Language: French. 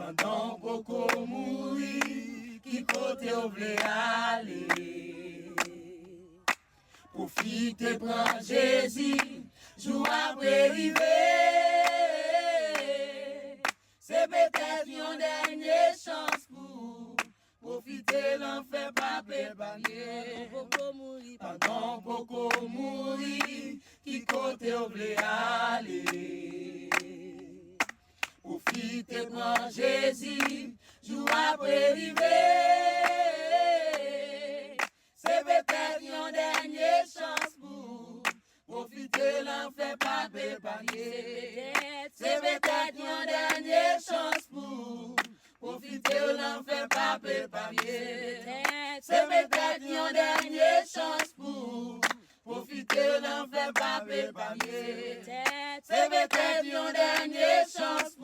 pendant Coco mourir, qui côté on voulait aller. Profitez, prends Jésus, jour après arriver. C'est peut-être une dernière chance pour profiter, l'en fait pas pépaner. Pendant Coco mourir, qui côté on voulait aller. Profitez, prends Jésus, jour après arriver. C'est peut-être une dernière chance pour profiter, l'en fait pas pépaner. C'est peut-être une dernière chance pour profiter, l'en fait pas pépaner.